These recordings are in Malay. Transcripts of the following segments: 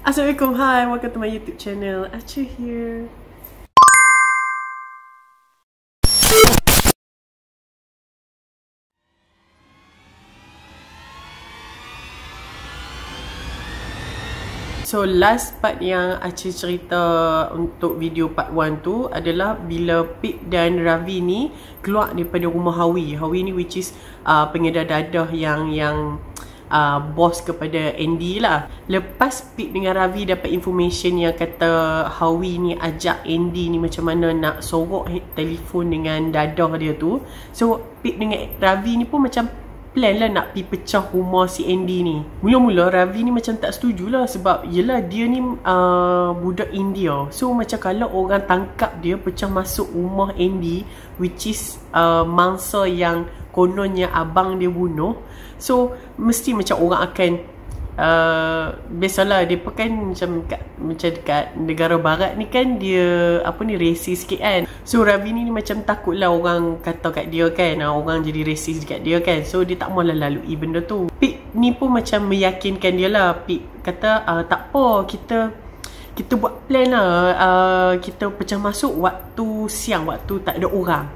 Assalamualaikum, hi, welcome to my YouTube channel. Achu here. So last part yang Acu cerita untuk video part 1 tu adalah bila Pip dan Ravi ni keluar daripada rumah Hawi. Hawi ni which is pengedar dadah yang bos kepada Andy lah. Lepas Pip dengan Ravi dapat information yang kata Hawi ni ajak Andy ni macam mana nak sorok telefon dengan dadah dia tu. So Pip dengan Ravi ni pun macam plan lah nak pergi pecah rumah si Andy ni. Mula-mula Ravi ni macam tak setuju lah sebab yelah dia ni budak India. So macam kalau orang tangkap dia pecah masuk rumah Andy, which is mangsa yang kononnya abang dia bunuh, so mesti macam orang akan biasalah dia kan macam dekat negara barat ni kan dia racist sikit kan. So Ravi ni macam takut lah orang kata kat dia kan, orang jadi racist dekat dia kan. So dia tak maulah lalui benda tu. Pip ni pun macam meyakinkan dia lah. Pip kata tak apa, kita buat plan lah, kita pecah masuk waktu siang, waktu tak ada orang.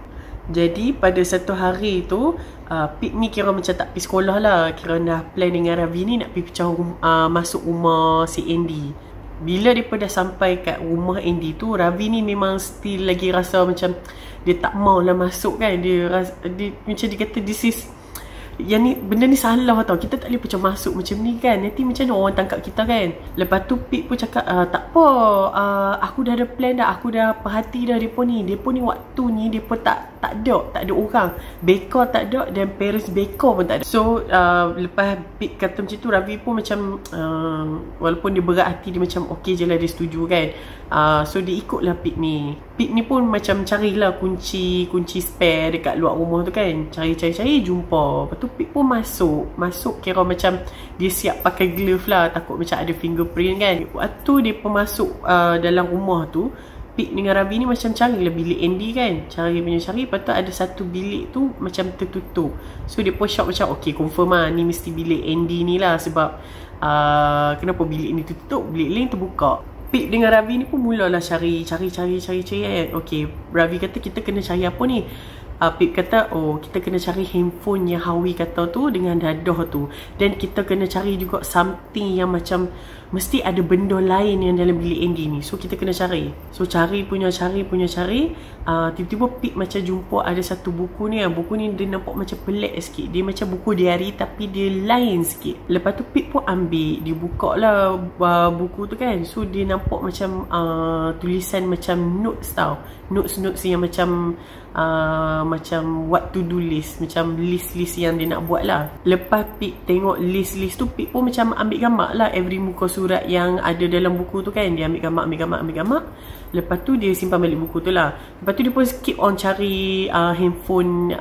Jadi pada satu hari tu Pip ni kira macam tak pergi sekolah lah, kira dah plan dengan Ravi ni nak pergi pecah masuk rumah si Andy. Bila dia dah sampai kat rumah Andy tu, Ravi ni memang still lagi rasa macam dia tak maulah masuk kan. Dia macam dia kata this is yang ni, benda ni salah tau, kita tak boleh macam masuk macam ni kan, nanti macam mana orang tangkap kita kan. Lepas tu Pip pun cakap tak apa, aku dah ada plan dah, aku dah perhati dah depa ni waktu ni depa tak ada orang, beka tak ada dan parents beka pun tak ada. So lepas Pip kata macam tu, Ravi pun macam walaupun dia berat hati, dia macam okey je lah, dia setuju kan. So dia ikutlah Pip ni. Pip ni pun macam carilah kunci spare dekat luar rumah tu kan, cari jumpa. Lepas tu Pip pun masuk kira macam dia siap pakai glove lah, takut macam ada fingerprint kan. Waktu dia pun masuk dalam rumah tu, Pip dengan Ravi ni macam carilah bilik Andy kan, cari. Lepas tu ada satu bilik tu macam tertutup. So dia pun shock macam okey, confirm lah ni mesti bilik Andy ni lah, sebab kenapa bilik ni tertutup, bilik lain terbuka. Pip dengan Ravi ni pun mulalah cari kan. Okey, Ravi kata kita kena cari apa ni. Pip kata kita kena cari handphone yang Hawi kata tu dengan dadah tu, dan kita kena cari juga something yang macam mesti ada benda lain yang dalam bilik Andy ni. So kita kena cari. So cari. Tiba-tiba Pip macam jumpa ada satu buku ni. Buku ni dia nampak macam pelik sikit. Dia macam buku diary tapi dia lain sikit. Lepas tu Pip pun ambil, dia buka lah buku tu kan. So dia nampak macam tulisan macam notes tau. Notes yang macam what to do list, macam list yang dia nak buat lah. Lepas Pip tengok list tu, Pip pun macam ambil gambar lah every muka surat yang ada dalam buku tu kan. Dia ambil gambar. Lepas tu dia simpan balik buku tu lah. Lepas tu dia pun keep on cari handphone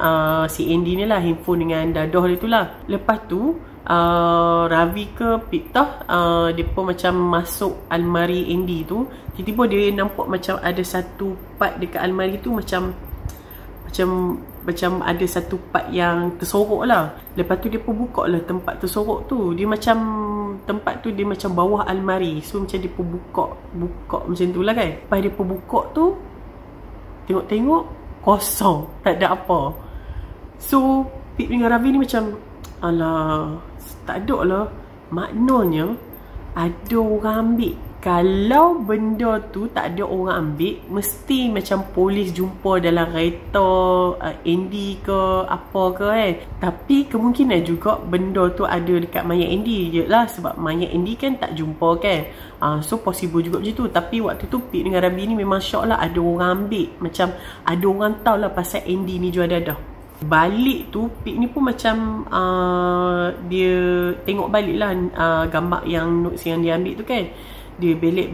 si Andy ni lah, handphone dengan dadah dia tu lah. Lepas tu Ravi ke Pip dia pun macam masuk almari Andy tu. Tiba-tiba dia nampak macam ada satu part dekat almari tu macam ada satu part yang tersorok lah. Lepas tu dia pun buka lah tempat tersorok tu. Dia macam tempat tu dia macam bawah almari. So macam dia pun buka macam tu lah kan. Lepas dia pun buka tu, tengok kosong, tak ada apa. So Pip dengan Ravi ni macam alah, tak ada lah, maknanya ada orang ambil. Kalau benda tu tak ada orang ambil, mesti macam polis jumpa dalam kereta Andy ke apa ke kan. Tapi kemungkinan juga benda tu ada dekat mayat Andy je lah, sebab mayat Andy kan tak jumpa kan. So possible juga macam tu. Tapi waktu tu Pip dengan Ravi ni memang shock lah, ada orang ambil. Macam ada orang tahu lah pasal Andy ni jual dadah. Balik tu Pip ni pun macam dia tengok balik lah gambar yang notes yang dia ambil tu kan. Dia belik.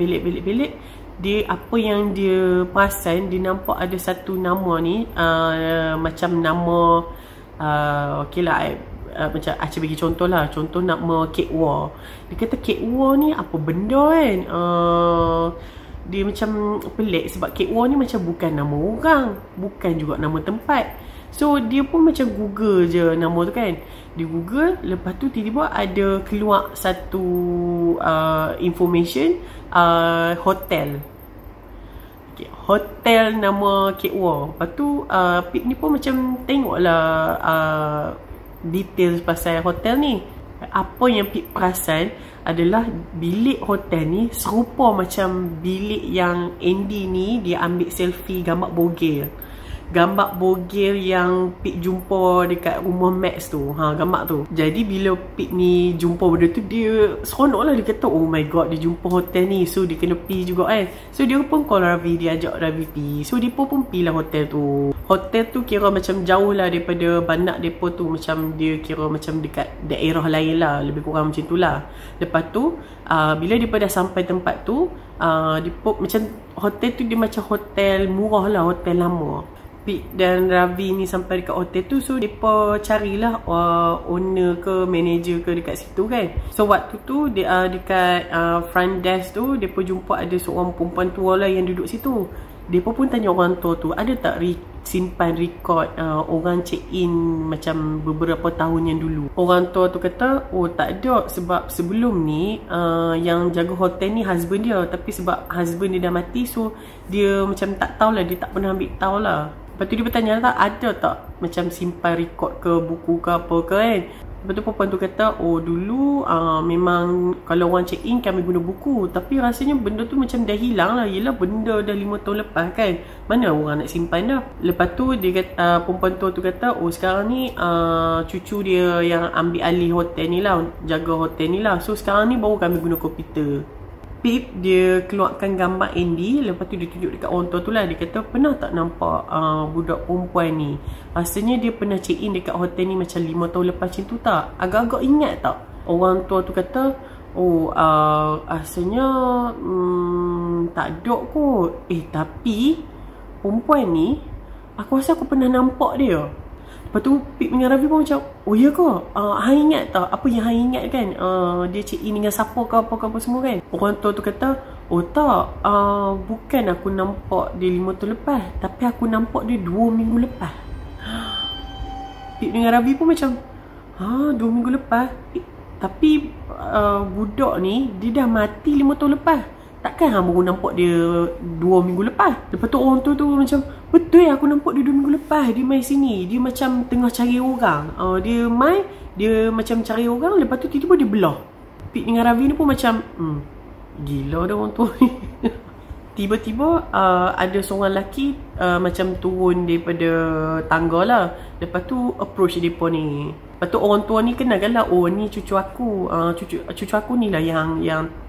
Dia apa yang dia perasan, dia nampak ada satu nama ni macam nama okey lah, macam Aceh bagi contoh lah. Contoh nama Kek War. Dia kata Kek War ni apa benda kan. Dia macam pelik sebab Kek War ni macam bukan nama orang, bukan juga nama tempat. So dia pun macam Google je nama tu kan. Di Google, lepas tu tiba-tiba ada keluar satu information hotel. Okay, hotel nama Cake War. Lepas tu Pip ni pun macam tengoklah details pasal hotel ni. Apa yang Pip perasan adalah bilik hotel ni serupa macam bilik yang Andy ni dia ambil selfie gambar bogel. Gambar bogel yang Pip jumpa dekat rumah Max tu. Gambar tu. Jadi bila Pip ni jumpa benda tu, dia seronok lah. Dia kata, oh my god, dia jumpa hotel ni. So dia kena pergi juga kan. So dia pun call Ravi, dia ajak Ravi pergi. So dia pun pergi lah hotel tu. Hotel tu kira macam jauh lah daripada bandar depo tu. Macam dia kira macam dekat daerah lain lah. Lebih kurang macam tu lah. Lepas tu bila dia dah sampai tempat tu, macam hotel tu dia macam hotel murah lah, hotel lama. Pip dan Ravi ni sampai dekat hotel tu. So mereka carilah owner ke manager ke dekat situ kan. So waktu tu dia dekat front desk tu, mereka jumpa ada seorang perempuan tua lah yang duduk situ. Mereka pun tanya orang tua tu, ada tak simpan rekod orang check in macam beberapa tahun yang dulu. Orang tua tu kata, oh tak ada, sebab sebelum ni yang jaga hotel ni husband dia. Tapi sebab husband dia dah mati, so dia macam tak tahulah, dia tak pernah ambil tahu lah. Lepas tu dia bertanya tak, ada tak macam simpan rekod ke buku ke apa ke kan. Lepas tu perempuan tu kata, oh dulu memang kalau orang check in kami guna buku. Tapi rasanya benda tu macam dah hilang lah. Yelah benda dah 5 tahun lepas kan. Mana orang nak simpan dah. Lepas tu dia kata, perempuan tu kata, oh sekarang ni cucu dia yang ambil alih hotel ni lah, jaga hotel ni lah. So sekarang ni baru kami guna komputer. Pip dia keluarkan gambar Andy. Lepas tu dia tunjuk dekat orang tua tu lah. Dia kata, pernah tak nampak budak perempuan ni? Rasanya dia pernah check in dekat hotel ni macam 5 tahun lepas macam tu tak? Agak-agak ingat tak? Orang tua tu kata, oh rasanya tak ada kot. Tapi perempuan ni, aku rasa aku pernah nampak dia. Lepas tu Pip dengan Ravi pun macam, oh ya ke? Hang ingat tak? Apa yang hang ingat kan? Dia check in dengan siapa ke apa semua kan? Orang tua tu kata, oh tak, bukan aku nampak dia 5 tahun lepas, tapi aku nampak dia 2 minggu lepas. Pip dengan Ravi pun macam, 2 minggu lepas? Tapi budak ni dia dah mati 5 tahun lepas. Takkan hang baru nampak dia 2 minggu lepas? Lepas tu orang tu macam, betul aku nampak dia 2 minggu lepas. Dia main sini, dia macam tengah cari orang. Dia macam cari orang. Lepas tu tiba-tiba dia belah. Pip dengan Ravi ni pun macam, gila dah orang tua ni. Tiba-tiba ada seorang lelaki macam turun daripada tangga lah. Lepas tu approach mereka ni. Lepas tu orang tua ni kenal kan lah, oh ni cucu aku. Cucu aku ni lah yang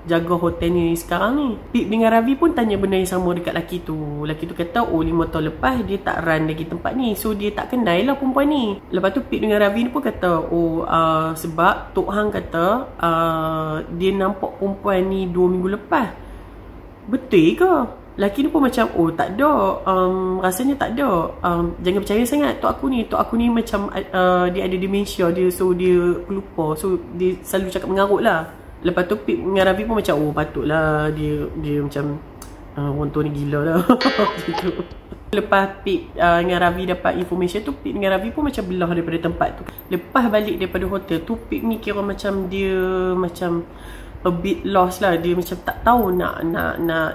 jaga hotel ni sekarang ni. Pip dengan Ravi pun tanya benda yang sama dekat lelaki tu. Lelaki tu kata, oh 5 tahun lepas dia tak run lagi tempat ni. So dia tak kenal lah perempuan ni. Lepas tu Pip dengan Ravi ni pun kata, oh sebab Tok Hang kata dia nampak perempuan ni 2 minggu lepas. Betul ke? Lelaki ni pun macam, oh tak ada, rasanya tak ada, jangan percaya sangat Tok aku ni macam dia ada demensia dia, so dia lupa, so dia selalu cakap mengarut lah. Lepas tu Pip dengan Ravi pun macam, oh patutlah dia macam orang tua ni gila lah. Gitu. Lepas Pip dengan Ravi dapat information tu, Pip dengan Ravi pun macam belah daripada tempat tu. Lepas balik daripada hotel tu, Pip ni kira macam dia macam a bit lost lah. Dia macam tak tahu nak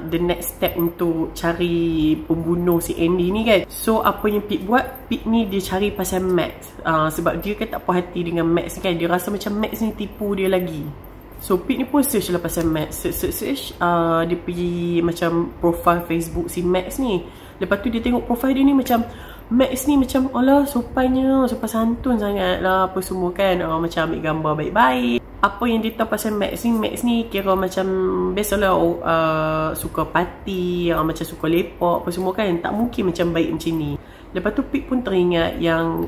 the next step untuk cari pembunuh si Andy ni kan. So apa yang Pip buat, Pip ni dia cari pasal Max. Sebab dia kan tak puas hati dengan Max kan. Dia rasa macam Max ni tipu dia lagi. So Pip ni pun search lah pasal Max. Search dia pergi macam profile Facebook si Max ni. Lepas tu dia tengok profile dia ni macam, Max ni macam, alah sopan santun sangat lah apa semua kan. Macam ambil gambar baik-baik. Apa yang dia tahu pasal Max ni kira macam biasalah suka party, macam suka lepak apa semua kan. Tak mungkin macam baik macam ni. Lepas tu Pip pun teringat yang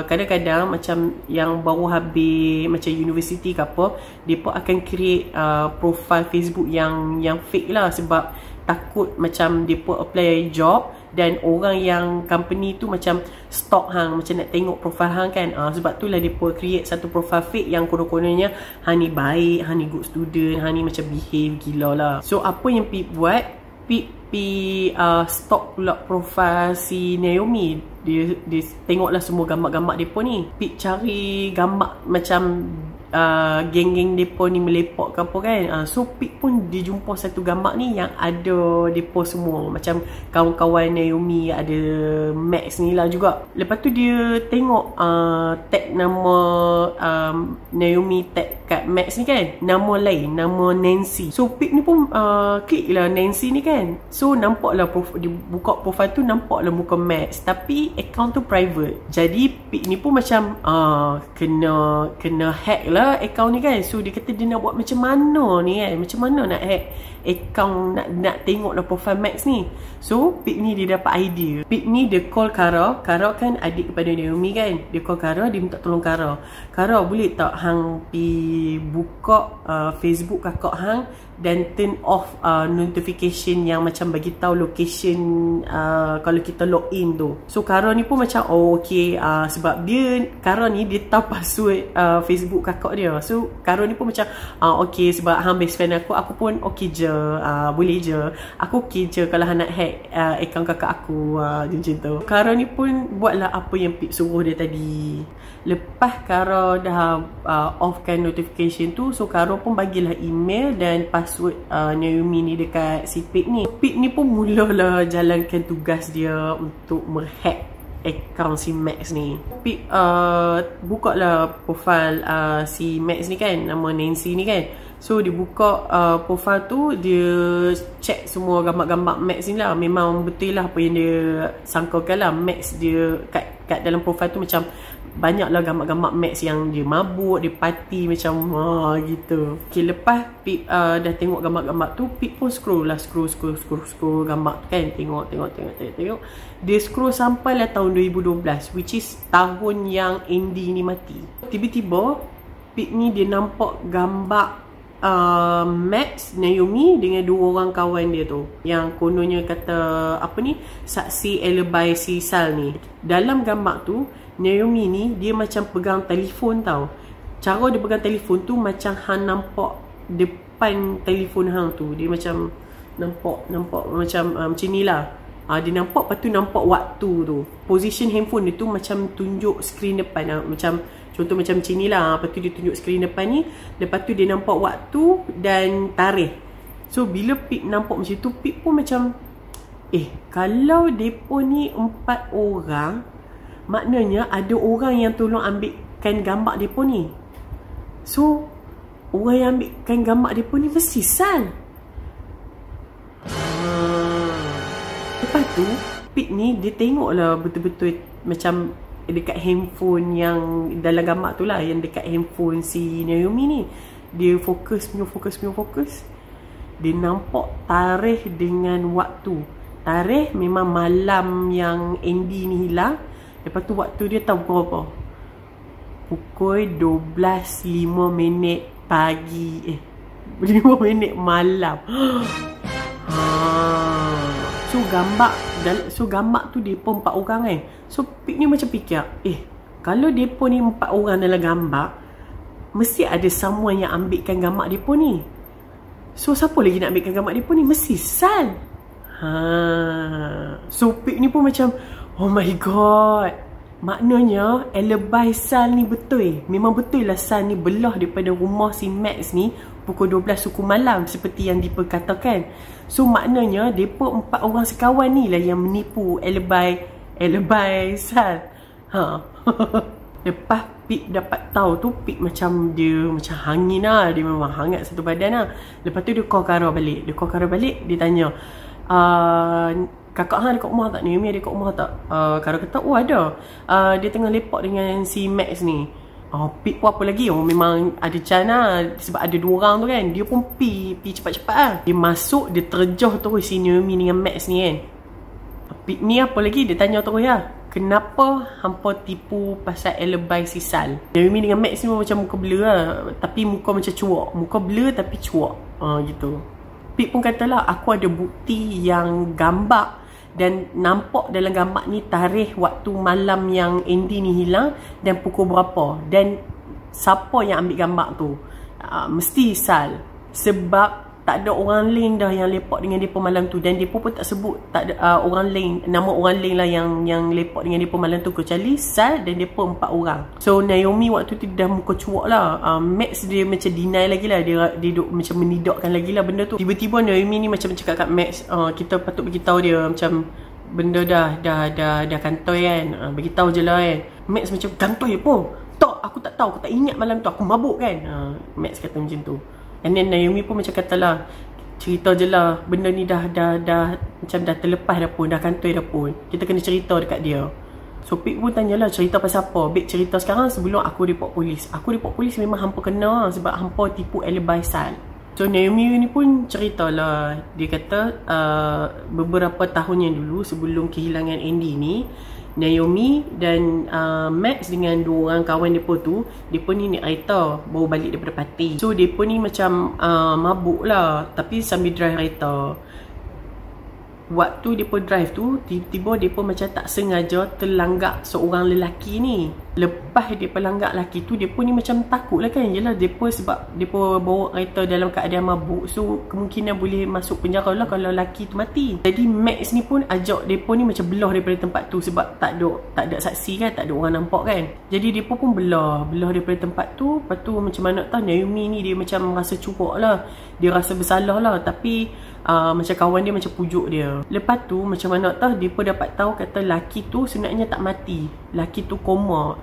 kadang-kadang macam yang baru habis macam universiti ke apa, mereka akan create profile Facebook yang fake lah. Sebab takut macam mereka apply job dan orang yang company tu macam stalk hang, macam nak tengok profile hang kan. Sebab tu lah mereka create satu profile fake yang konon-kononnya hang ni baik, hang ni good student, hang ni macam behave gila lah. So apa yang Pip buat, Pip stalk pula profile si Naomi. Dia tengoklah semua gambar-gambar depa ni. Pip cari gambar macam geng-geng depa ni melepak ke apa kan. So Pip pun dia jumpa satu gambar ni yang ada depa semua, macam kawan-kawan Naomi, ada Max ni lah juga. Lepas tu dia tengok tag nama Naomi, tag kat Max ni kan, nama lain, nama Nancy. So Pip ni pun klik lah Nancy ni kan. So nampak lah dia buka profile tu, nampak lah muka Max, tapi account tu private. Jadi Pip ni pun macam kena hack lah account ni kan. So dia kata dia nak buat macam mana ni kan, macam mana nak hack account, nak tengok lah profile Max ni. So Pip ni dia dapat idea. Pip ni dia call Kara. Kara kan adik kepada Naomi kan. Dia call Kara, dia minta tolong Kara. Kara, boleh tak hang buka Facebook kakak hang dan turn off notification yang macam bagi tahu location kalau kita log in tu. So Kara ni pun macam okay, sebab Kara ni dia tahu password Facebook kakak dia. So Kara ni pun macam okay, sebab hang best friend aku pun okay je, boleh je, aku okay je kalau hang nak hack account kakak aku, macam tu. Kara ni pun buatlah apa yang Pip suruh dia tadi. Lepas Kara dah offkan notification tu, so Kara pun bagilah email dan password Naomi ni dekat si Pip ni. Pip ni pun mulalah jalankan tugas dia untuk menghack account si Max ni. Pip buka lah profile si Max ni kan, nama Nancy ni kan. So dia buka profile tu, dia check semua gambar-gambar Max ni lah. Memang betul lah apa yang dia sangkakan lah. Max dia kat dalam profile tu macam banyak lah gambar-gambar Max yang dia mabuk, dia party macam gitu. Okay, lepas Pip dah tengok gambar-gambar tu, Pip pun scroll gambar tu kan. Tengok. Dia scroll sampai lah tahun 2012, which is tahun yang Andy ni mati. Tiba-tiba Pip ni dia nampak gambar Max, Naomi dengan dua orang kawan dia tu, yang kononnya kata apa ni, saksi alibi si Sal ni. Dalam gambar tu Naomi ni dia macam pegang telefon tau. Cara dia pegang telefon tu macam hang nampak depan telefon hang tu, dia macam nampak macam macam ni lah. Dia nampak, lepas tu nampak waktu tu. Position handphone dia tu macam tunjuk skrin depan, macam contoh macam ni lah. Lepas tu dia tunjuk skrin depan ni, lepas tu dia nampak waktu dan tarikh. So bila Pip nampak macam tu, Pip pun macam kalau depa ni 4 orang, maknanya ada orang yang tolong ambilkan gambar depa ni. So orang yang ambilkan gambar depa ni mesti Sal. Lepas tu Pip ni dia tengok lah betul-betul macam dekat handphone yang dalam gambar tu lah, yang dekat handphone si Naomi ni. Dia fokus. Dia nampak tarikh dengan waktu. Tarikh memang malam yang Andy ni hilang. Lepas tu waktu dia tahu berapa? Pukul 12.05 pagi 5 minit malam. So gambar tu depa 4 orang kan. So Pip ni macam fikir, kalau depa ni 4 orang dalam gambar, mesti ada someone yang ambilkan gambar depa ni. So siapa lagi nak ambilkan gambar depa ni? Mesti Sal. So Pip ni pun macam, oh my god, maknanya alibi Sal ni betul. Memang betul lah Sal ni belah daripada rumah si Max ni pukul 12 suku malam seperti yang diperkatakan. So maknanya mereka 4 orang sekawan ni lah yang menipu alibi Sal. Lepas Pip dapat tahu tu, Pip macam hangin lah. Dia memang hangat satu badan lah. Lepas tu dia call Kara balik. Dia tanya, kakak hang ada kat rumah tak? Naomi ada kat rumah tak? Kara kata, oh ada. Dia tengah lepak dengan si Max ni. Pip pun apa lagi, memang ada can lah. Sebab ada 2 orang tu kan. Dia pun pi cepat-cepat lah. Dia masuk, dia terjah terus si Naomi dengan Max ni kan. Pip ni apa lagi, dia tanya terus lah, kenapa hampa tipu pasal alibi si Sal? Naomi dengan Max ni macam muka blur lah, tapi muka macam cuak. Muka blur tapi cuak, gitu. Pip pun katalah, aku ada bukti yang gambar dan nampak dalam gambar ni tarikh waktu malam yang Andy ni hilang dan pukul berapa, dan siapa yang ambil gambar tu. Mesti Sal. Sebab tak ada orang lain dah yang lepak dengan depa malam tu, dan depa pun tak sebut tak ada orang lain, nama orang lain lah yang lepak dengan depa malam tu, kecuali Sal dan depa 4 orang. So Naomi waktu tu dah muka cuak lah. Max dia macam deny lagi lah, dia duduk macam menidakkan lagi lah benda tu. Tiba-tiba Naomi ni macam cakap kat Max, kita patut beritahu dia macam benda dah kantoi kan, beritahu je lah kan. Max macam, kantoi apa? Tak, aku tak tahu, aku tak ingat malam tu, aku mabuk kan. Max kata macam tu. And then Naomi pun macam katalah, cerita je lah, benda ni dah macam dah terlepas dah pun, dah kantoi dah pun, kita kena cerita dekat dia. So Pip pun tanyalah, cerita pasal apa? Bik cerita sekarang sebelum aku report polis. Aku report polis memang hampa kena sebab hampa tipu alibi Sal. So Naomi ni pun ceritalah, dia kata beberapa tahun yang dulu sebelum kehilangan Andy ni, Naomi dan Max dengan 2 orang kawan mereka tu, mereka ni naik kereta baru balik daripada parti. So mereka ni macam mabuk lah, tapi sambil drive kereta. Waktu mereka drive tu, tiba-tiba mereka macam tak sengaja terlanggak seorang lelaki ni. Lepas mereka langgar lelaki tu, mereka ni macam takut lah kan. Yelah, mereka sebab mereka bawa kereta dalam keadaan mabuk, so kemungkinan boleh masuk penjara lah kalau lelaki tu mati. Jadi Max ni pun ajak mereka ni macam belah daripada tempat tu, sebab tak ada saksi kan, tak ada orang nampak kan. Jadi mereka pun belah daripada tempat tu. Lepas tu macam mana tahu, Naomi ni dia macam rasa curak lah, dia rasa bersalah lah, tapi macam kawan dia macam pujuk dia. Lepas tu macam mana tahu, mereka dapat tahu kata laki tu sebenarnya tak mati, laki tu koma,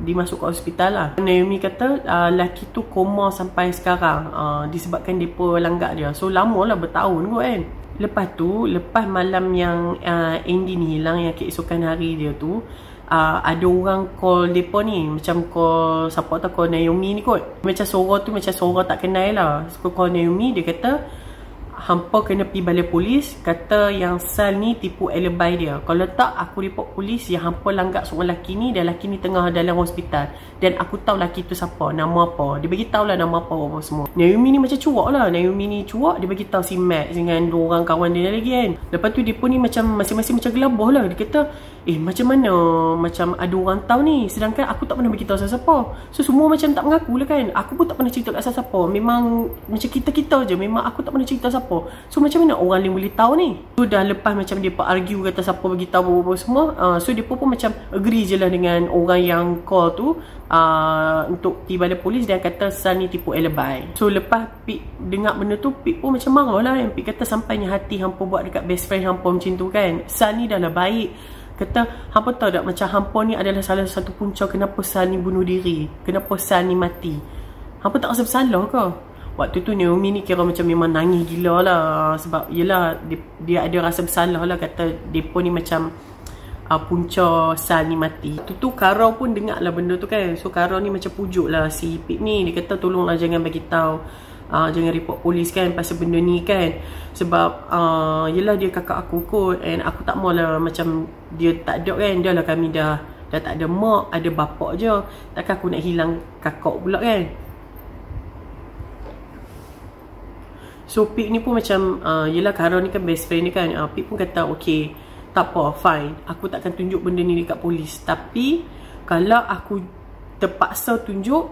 dia masuk ke hospital lah. Naomi kata laki tu koma sampai sekarang, disebabkan mereka langgar dia. So lama lah, bertahun kot kan. Lepas tu, lepas malam yang Andy ni hilang, yang keesokan hari dia tu, ada orang call mereka ni, macam call siapa tahu, call Naomi ni kot. Macam suara tu macam suara tak kenal lah. So call Naomi, dia kata hampa kena pergi balai polis, kata yang Sal ni tipu alibi dia. Kalau tak, aku report polis yang hampa langgar seorang lelaki ni, dan lelaki ni tengah dalam hospital, dan aku tahu lelaki tu siapa, nama apa. Dia bagi tahu lah nama apa semua. Naomi ni macam cuak lah. Naomi ni cuak, dia bagi tahu si Max dengan 2 orang kawan dia lagi kan. Lepas tu dia pun ni macam masing-masing macam gelabah lah. Dia kata, macam mana macam ada orang tahu ni, sedangkan aku tak pernah bagi tahu siapa-siapa. So semua macam tak mengaku lah kan. Aku pun tak pernah cerita kat siapa-siapa. Memang macam kita-kita je, memang aku tak pernah cerita siapa. So macam mana orang lain boleh tahu ni? So dah lepas macam dia argue kata siapa bagi tahu apa semua, so dia pun macam agree je lah dengan orang yang call tu, untuk pergi balai polis, dan kata Sal ni tipu alibi. So lepas Pip dengar benda tu, Pip pun macam marah lah. Pip kata sampainya hati hampa buat dekat best friend hampa macam tu kan. Sal ni dah lah baik. Kata, hampa tahu tak macam hampa ni adalah salah satu punca kenapa Sal ni bunuh diri, kenapa Sal ni mati. Hampa tak rasa bersalah ke? Waktu tu Naomi ni kira macam memang nangis gila lah, sebab yelah dia ada rasa bersalah lah, kata depa ni macam punca Sal ni mati. Tu Kara pun dengar lah benda tu kan. So Kara ni macam pujuk lah si Pip ni, dia kata tolonglah jangan bagi tahu, jangan report polis kan pasal benda ni kan. Sebab yelah dia kakak aku kot, and aku tak maulah macam dia tak ada kan. Dah lah kami dah tak ada mak, ada bapak je, takkan aku nak hilang kakak pula kan. So Pip ni pun macam yelah Kara ni kan best friend ni kan. Pip pun kata okay, tak apa, fine, aku takkan tunjuk benda ni dekat polis. Tapi kalau aku terpaksa tunjuk,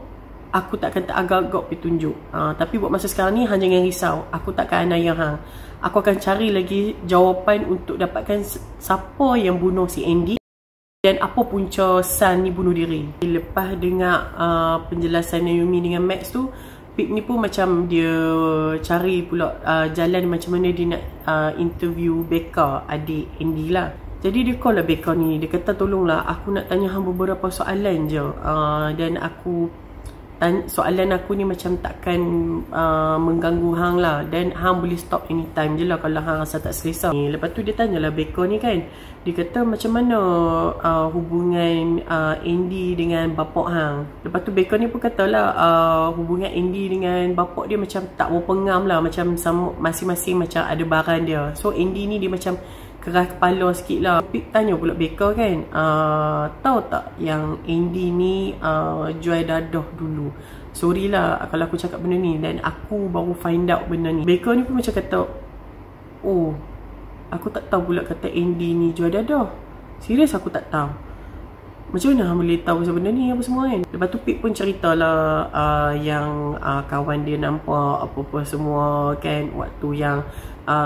aku takkan teragak-agak pergi tunjuk. Tapi buat masa sekarang ni, hang jangan risau, aku takkan anayah hang. Aku akan cari lagi jawapan untuk dapatkan siapa yang bunuh si Andy dan apa punca Sal ni bunuh diri. Lepas dengar penjelasan Naomi dengan Max tu, Pip ni pun macam dia cari pula jalan macam mana dia nak interview Becca, adik Andy lah. Jadi dia call lah Becca ni, dia kata tolonglah aku nak tanya hang beberapa soalan je, dan soalan aku ni macam takkan mengganggu hang lah, dan hang boleh stop anytime je lah kalau hang rasa tak selesa. Lepas tu dia tanya lah Becca ni kan, dia kata macam mana hubungan Andy dengan bapak hang. Lepas tu Becca ni pun kata lah hubungan Andy dengan bapak dia macam tak berpengam lah, macam masing-masing macam ada baran dia. So Andy ni dia macam keras kepala sikit lah. Pip tanya pula Becca kan, tahu tak yang Andy ni jual dadah dulu. Sorry lah kalau aku cakap benda ni, dan aku baru find out benda ni. Becca ni pun macam kata, oh, aku tak tahu pula kata Andy ni jual dadah. Serius aku tak tahu. macam mana boleh tahu pasal benda ni apa semua kan. Lepas tu Pip pun ceritalah yang kawan dia nampak apa-apa semua kan, waktu yang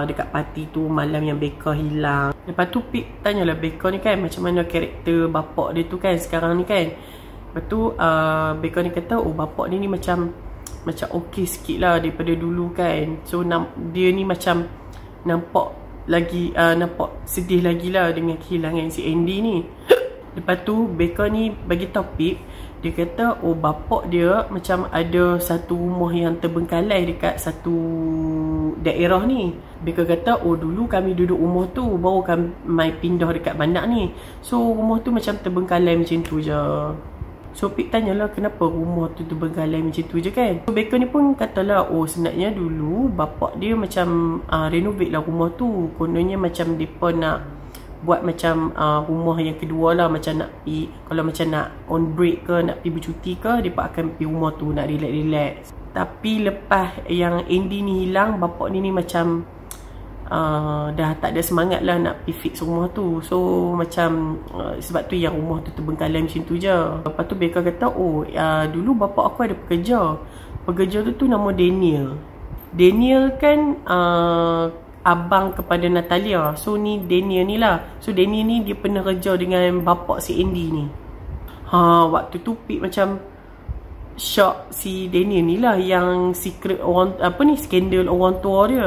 dekat parti tu, malam yang Becca hilang. Lepas tu Pip tanyalah Becca ni kan macam mana karakter bapak dia tu kan sekarang ni kan. Lepas tu Becca ni kata, oh bapak dia ni macam okey sikit lah daripada dulu kan. So dia ni macam nampak sedih lagi lah dengan kehilangan si Andy ni. Lepas tu Becca ni bagi tahu Pip, dia kata oh bapak dia macam ada satu rumah yang terbengkalai dekat satu daerah ni. Becca kata oh dulu kami duduk rumah tu, baru kami pindah dekat bandar ni. So rumah tu macam terbengkalai macam tu je. So Pip tanyalah kenapa rumah tu terbengkalai macam tu je kan. So Becca ni pun katalah oh sebenarnya dulu bapak dia macam renovate lah rumah tu. Kononnya macam mereka nak buat macam rumah yang kedua lah, macam nak pergi, kalau macam nak on break ke, nak pergi bercuti ke, mereka akan pergi rumah tu nak relax. Tapi lepas yang Andy ni hilang, bapak ni macam dah tak ada semangat lah nak pergi fix rumah tu. So macam sebab tu yang rumah tu terbengkalai macam tu je. Lepas tu Becca kata oh dulu bapak aku ada pekerja tu nama Daniel. Daniel kan abang kepada Natalia. So ni Daniel ni lah. So Daniel ni dia pernah kerja dengan bapak si Andy ni. Waktu tu Pip macam shock, si Daniel ni lah yang secret orang, apa ni, skandal orang tua dia.